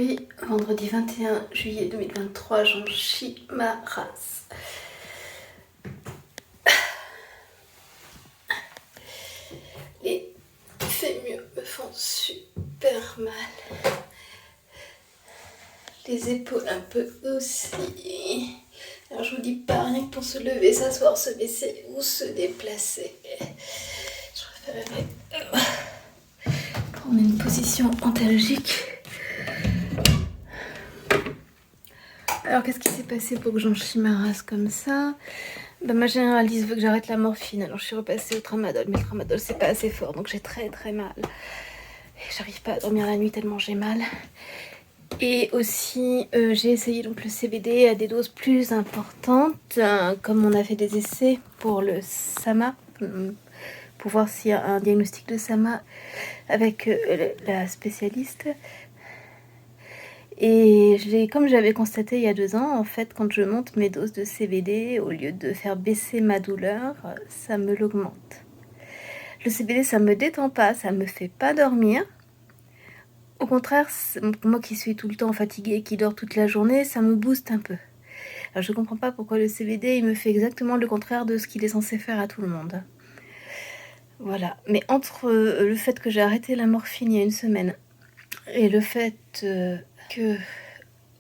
Aujourd'hui, vendredi 21 juillet 2023, j'en chie ma race. Les fémurs me font super mal. Les épaules un peu aussi. Alors je vous dis pas, rien que pour se lever, s'asseoir, se baisser ou se déplacer. Je préférerais prendre une position antalgique. Alors qu'est-ce qui s'est passé pour que j'en chie ma race comme ça? Ma généraliste veut que j'arrête la morphine, alors je suis repassée au tramadol, mais le tramadol c'est pas assez fort, donc j'ai très mal. Et j'arrive pas à dormir la nuit tellement j'ai mal. Et aussi j'ai essayé donc le CBD à des doses plus importantes, comme on a fait des essais pour le SAMA, pour voir s'il y a un diagnostic de SAMA avec la spécialiste. Et comme j'avais constaté il y a 2 ans, en fait, quand je monte mes doses de CBD, au lieu de faire baisser ma douleur, ça me l'augmente. Le CBD, ça me détend pas, ça me fait pas dormir. Au contraire, moi qui suis tout le temps fatiguée, qui dort toute la journée, ça me booste un peu. Alors je comprends pas pourquoi le CBD, il me fait exactement le contraire de ce qu'il est censé faire à tout le monde. Voilà. Mais entre le fait que j'ai arrêté la morphine il y a 1 semaine et le fait que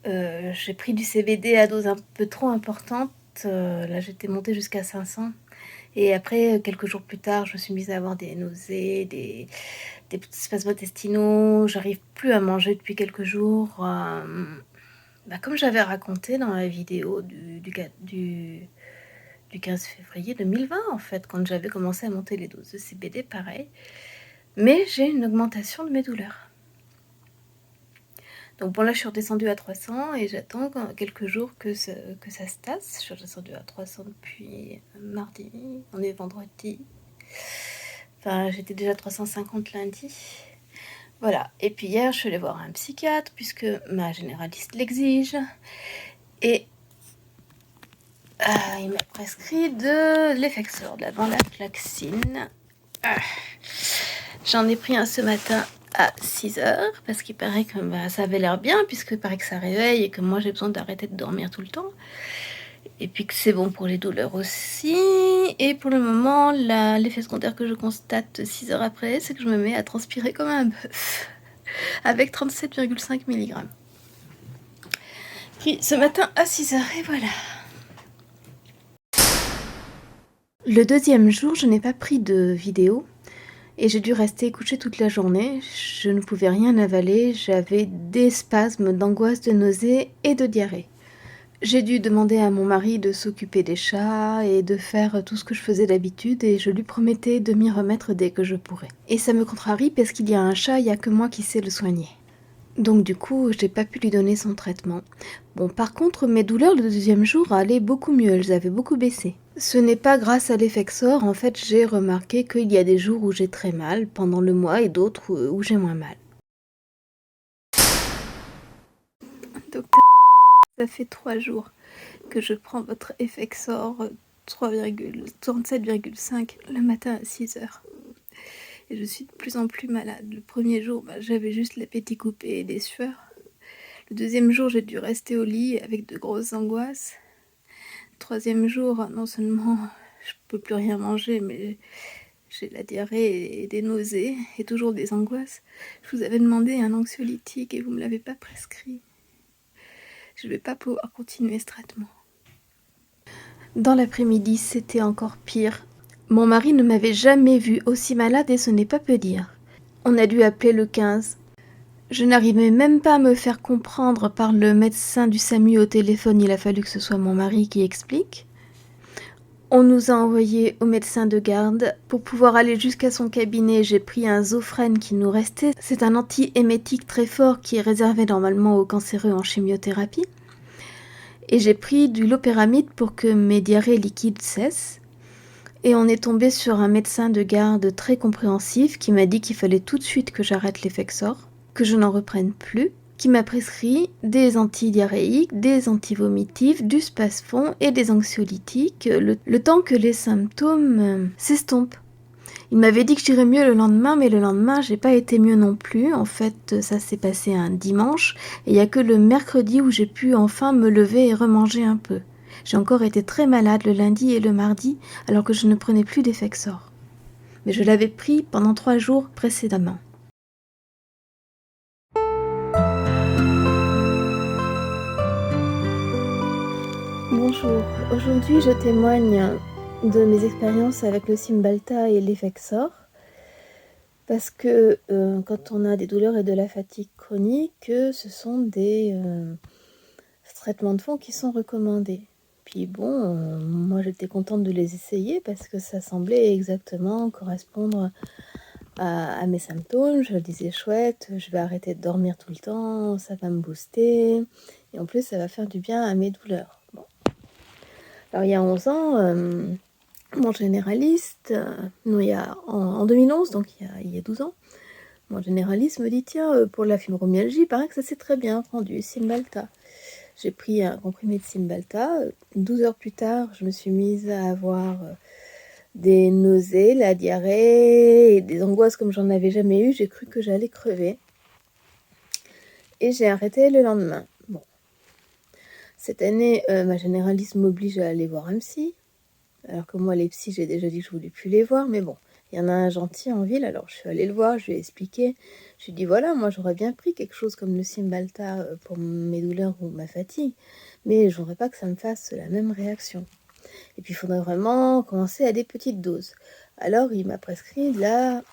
j'ai pris du CBD à dose un peu trop importante. Là, j'étais montée jusqu'à 500. Et après, quelques jours plus tard, je me suis mise à avoir des nausées, des petits spasmes intestinaux. J'arrive plus à manger depuis quelques jours. Comme j'avais raconté dans la vidéo du 15 février 2020, en fait, quand j'avais commencé à monter les doses de CBD, pareil. Mais j'ai une augmentation de mes douleurs. Donc bon, là je suis redescendue à 300 et j'attends quelques jours que ça se tasse. Je suis redescendue à 300 depuis mardi, on est vendredi. Enfin, j'étais déjà à 350 lundi. Voilà, et puis hier je suis allée voir un psychiatre puisque ma généraliste l'exige. Et il m'a prescrit de l'Effexor, de la venlafaxine. J'en ai pris un ce matin à 6h, parce qu'il paraît que ça avait l'air bien, puisqu'il paraît que ça réveille et que moi j'ai besoin d'arrêter de dormir tout le temps. Et puis que c'est bon pour les douleurs aussi. Et pour le moment, l'effet secondaire que je constate 6 heures après, c'est que je me mets à transpirer comme un bœuf, avec 37,5 mg. Pris ce matin à 6h, et voilà. Le 2e jour, je n'ai pas pris de vidéo. Et j'ai dû rester couchée toute la journée, je ne pouvais rien avaler, j'avais des spasmes d'angoisse, de nausées et de diarrhée. J'ai dû demander à mon mari de s'occuper des chats et de faire tout ce que je faisais d'habitude et je lui promettais de m'y remettre dès que je pourrais. Et ça me contrarie parce qu'il y a un chat, il n'y a que moi qui sais le soigner. Donc du coup, j'ai pas pu lui donner son traitement. Bon, par contre, mes douleurs le 2e jour allaient beaucoup mieux, elles avaient beaucoup baissé. Ce n'est pas grâce à l'Effexor, en fait, j'ai remarqué qu'il y a des jours où j'ai très mal pendant le mois et d'autres où j'ai moins mal. Docteur, ça fait 3 jours que je prends votre Effexor 37,5 le matin à 6h. Et je suis de plus en plus malade. Le 1er jour, j'avais juste l'appétit coupé et des sueurs. Le 2e jour, j'ai dû rester au lit avec de grosses angoisses. Le 3e jour, non seulement je peux plus rien manger, mais j'ai la diarrhée et des nausées et toujours des angoisses. Je vous avais demandé un anxiolytique et vous me l'avez pas prescrit. Je vais pas pouvoir continuer ce traitement. Dans l'après-midi, c'était encore pire. Mon mari ne m'avait jamais vue aussi malade et ce n'est pas peu dire. On a dû appeler le 15. Je n'arrivais même pas à me faire comprendre par le médecin du SAMU au téléphone, il a fallu que ce soit mon mari qui explique. On nous a envoyés au médecin de garde. Pour pouvoir aller jusqu'à son cabinet, j'ai pris un Zofren qui nous restait. C'est un anti-émétique très fort qui est réservé normalement aux cancéreux en chimiothérapie. Et j'ai pris du loperamide pour que mes diarrhées liquides cessent. Et on est tombé sur un médecin de garde très compréhensif qui m'a dit qu'il fallait tout de suite que j'arrête l'Effexor, que je n'en reprenne plus, qui m'a prescrit des antidiarrhéiques, des antivomitifs, du spasfon et des anxiolytiques, le temps que les symptômes s'estompent. Il m'avait dit que j'irais mieux le lendemain, mais le lendemain, j'ai pas été mieux non plus. En fait, ça s'est passé un dimanche, et il y a que le mercredi où j'ai pu enfin me lever et remanger un peu. J'ai encore été très malade le lundi et le mardi, alors que je ne prenais plus d'Effexor. Mais je l'avais pris pendant 3 jours précédemment. Bonjour, aujourd'hui je témoigne de mes expériences avec le Cymbalta et l'Effexor. Parce que quand on a des douleurs et de la fatigue chronique, ce sont des traitements de fond qui sont recommandés. Puis bon, moi j'étais contente de les essayer parce que ça semblait exactement correspondre à mes symptômes. Je me disais chouette, je vais arrêter de dormir tout le temps, ça va me booster. Et en plus, ça va faire du bien à mes douleurs. Bon. Alors il y a 11 ans, mon généraliste, non, en 2011, donc il y a 12 ans, mon généraliste me dit, tiens, pour la fibromyalgie, il paraît que ça c'est très bien, prends du Cymbalta. J'ai pris un comprimé de Cymbalta. 12 heures plus tard, je me suis mise à avoir des nausées, la diarrhée et des angoisses comme j'en avais jamais eu. J'ai cru que j'allais crever. Et j'ai arrêté le lendemain. Bon. Cette année, ma généraliste m'oblige à aller voir un psy. Alors que moi, les psys, j'ai déjà dit que je voulais plus les voir. Mais bon, il y en a un gentil en ville, alors je suis allée le voir, je lui ai expliqué. Je lui ai dit, voilà, moi j'aurais bien pris quelque chose comme le Cymbalta pour mes douleurs ou ma fatigue, mais je voudrais pas que ça me fasse la même réaction. Et puis il faudrait vraiment commencer à des petites doses. Alors il m'a prescrit de la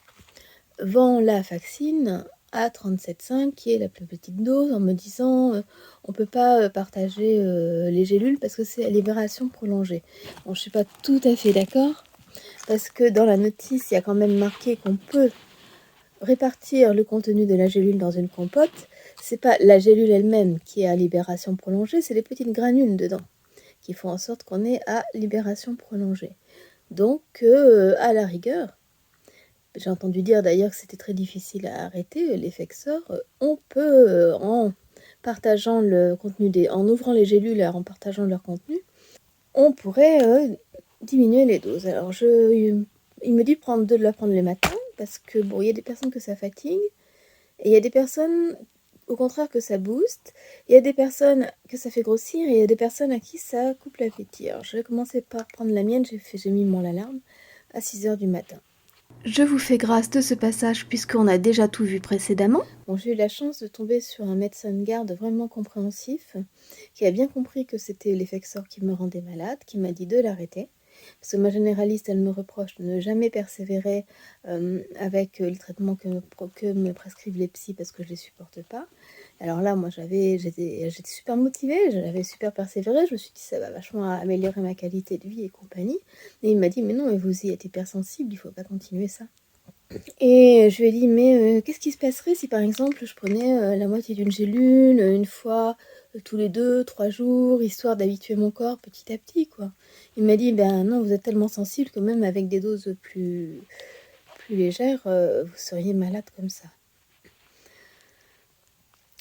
venlafaxine à 37,5, qui est la plus petite dose, en me disant on peut pas partager les gélules parce que c'est à libération prolongée. Bon, je suis pas tout à fait d'accord, parce que dans la notice, il y a quand même marqué qu'on peut répartir le contenu de la gélule dans une compote. C'est pas la gélule elle-même qui est à libération prolongée, c'est les petites granules dedans qui font en sorte qu'on est à libération prolongée. Donc, à la rigueur, j'ai entendu dire d'ailleurs que c'était très difficile à arrêter, l'Effexor, on peut, en partageant le contenu en ouvrant les gélules et en partageant leur contenu, on pourrait diminuer les doses. Alors, il me dit de la prendre le matin, parce que bon, il y a des personnes que ça fatigue, et il y a des personnes, au contraire, que ça booste. Il y a des personnes que ça fait grossir, et il y a des personnes à qui ça coupe l'appétit. Alors, je vais commencer par prendre la mienne. J'ai mis mon alarme à 6 heures du matin. Je vous fais grâce de ce passage puisqu'on a déjà tout vu précédemment. Bon, j'ai eu la chance de tomber sur un médecin de garde vraiment compréhensif, qui a bien compris que c'était l'Effexor qui me rendait malade, qui m'a dit de l'arrêter. Parce que ma généraliste, elle me reproche de ne jamais persévérer avec le traitement que me prescrivent les psys parce que je ne les supporte pas. Alors là, moi, j'étais super motivée, j'avais super persévéré, je me suis dit ça va vachement améliorer ma qualité de vie et compagnie. Et il m'a dit mais non, mais vous y êtes hypersensible, il ne faut pas continuer ça. Et je lui ai dit mais qu'est-ce qui se passerait si par exemple je prenais la moitié d'une gélule une fois tous les 2-3 jours, histoire d'habituer mon corps petit à petit, quoi. Il m'a dit ben non, vous êtes tellement sensible que même avec des doses plus légères, vous seriez malade comme ça.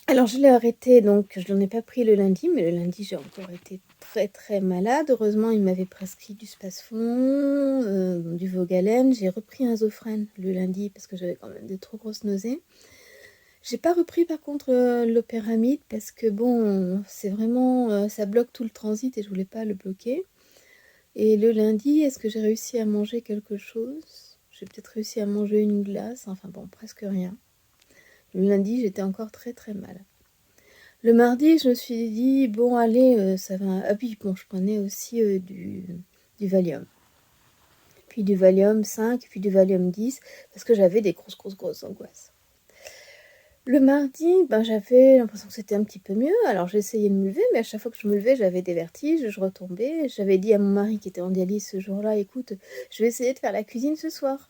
Alors je l'ai arrêté, donc je n'en ai pas pris le lundi, mais le lundi j'ai encore été très très malade. Heureusement, il m'avait prescrit du Spasfon, du Vogalène. J'ai repris un Zofren le lundi parce que j'avais quand même de trop grosses nausées. J'ai pas repris par contre l'opéramide parce que bon, c'est vraiment, ça bloque tout le transit et je voulais pas le bloquer. Et le lundi, est-ce que j'ai réussi à manger quelque chose? J'ai peut-être réussi à manger une glace, enfin bon, presque rien. Le lundi, j'étais encore très très mal. Le mardi, je me suis dit, bon allez, ça va... Ah puis bon, je prenais aussi du Valium. Puis du Valium 5, puis du Valium 10, parce que j'avais des grosses angoisses. Le mardi, ben, j'avais l'impression que c'était un petit peu mieux. Alors j'ai essayé de me lever, mais à chaque fois que je me levais, j'avais des vertiges, je retombais. J'avais dit à mon mari qui était en dialyse ce jour-là, écoute, je vais essayer de faire la cuisine ce soir.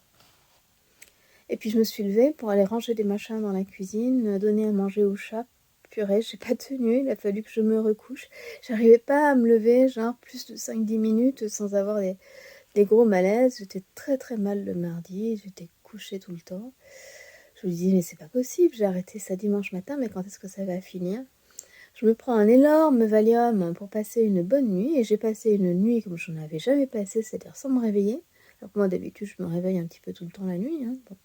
Et puis je me suis levée pour aller ranger des machins dans la cuisine, donner à manger au chat. Purée, j'ai pas tenu, il a fallu que je me recouche. J'arrivais pas à me lever, genre plus de 5-10 minutes sans avoir des gros malaises. J'étais très très mal le mardi, j'étais couchée tout le temps. Je me dis mais c'est pas possible, j'ai arrêté ça dimanche matin, mais quand est-ce que ça va finir? Je me prends un énorme Valium pour passer une bonne nuit, et j'ai passé une nuit comme je n'en avais jamais passé, c'est-à-dire sans me réveiller, Alors que moi, d'habitude, je me réveille un petit peu tout le temps la nuit, hein, bon.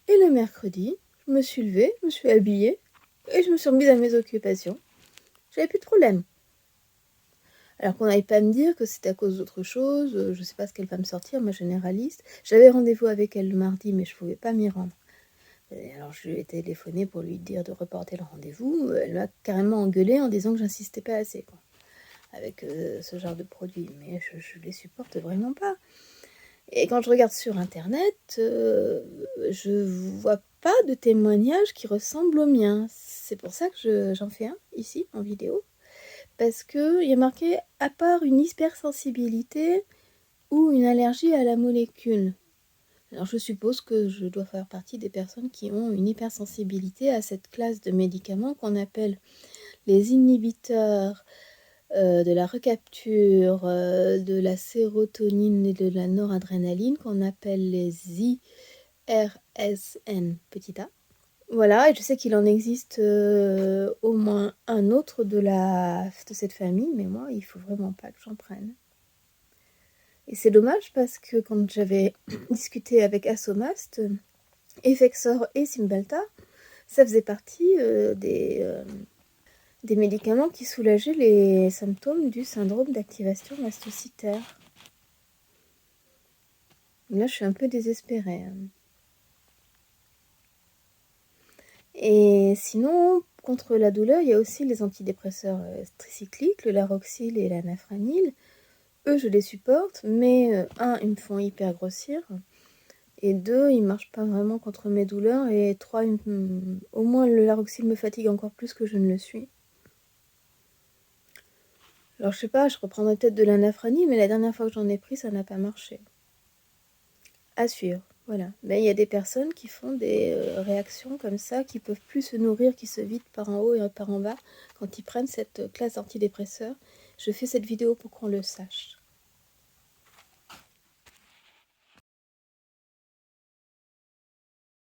Et le mercredi, je me suis levée, je me suis habillée et je me suis remise à mes occupations. J'avais plus de problème. Alors qu'on n'allait pas me dire que c'était à cause d'autre chose, je sais pas ce qu'elle va me sortir, ma généraliste. J'avais rendez-vous avec elle le mardi, mais je pouvais pas m'y rendre. Et alors je lui ai téléphoné pour lui dire de reporter le rendez-vous. Elle m'a carrément engueulée en disant que j'insistais pas assez, quoi, avec ce genre de produits. Mais je les supporte vraiment pas. Et quand je regarde sur internet, je vois pas de témoignages qui ressemblent aux miens. C'est pour ça que j'en fais un ici en vidéo. Parce qu'il y a marqué « à part une hypersensibilité ou une allergie à la molécule ». Alors je suppose que je dois faire partie des personnes qui ont une hypersensibilité à cette classe de médicaments qu'on appelle les inhibiteurs de la recapture de la sérotonine et de la noradrénaline, qu'on appelle les IRSN petit a. Voilà, et je sais qu'il en existe au moins un autre de cette famille, mais moi, il faut vraiment pas que j'en prenne. Et c'est dommage parce que quand j'avais discuté avec Asomast, Effexor et Cymbalta, ça faisait partie des médicaments qui soulageaient les symptômes du syndrome d'activation mastocytaire. Là, je suis un peu désespérée. Et sinon, contre la douleur, il y a aussi les antidépresseurs tricycliques, le Laroxyl et la Nafranil. Eux, je les supporte, mais un, ils me font hyper grossir. Et deux, ils marchent pas vraiment contre mes douleurs. Et trois, au moins le Laroxyl me fatigue encore plus que je ne le suis. Alors je sais pas, je reprendrai peut-être de la Nafranil, mais la dernière fois que j'en ai pris, ça n'a pas marché. À suivre, voilà. Mais il y a des personnes qui font des réactions comme ça, qui peuvent plus se nourrir, qui se vident par en haut et par en bas quand ils prennent cette classe d'antidépresseurs. Je fais cette vidéo pour qu'on le sache.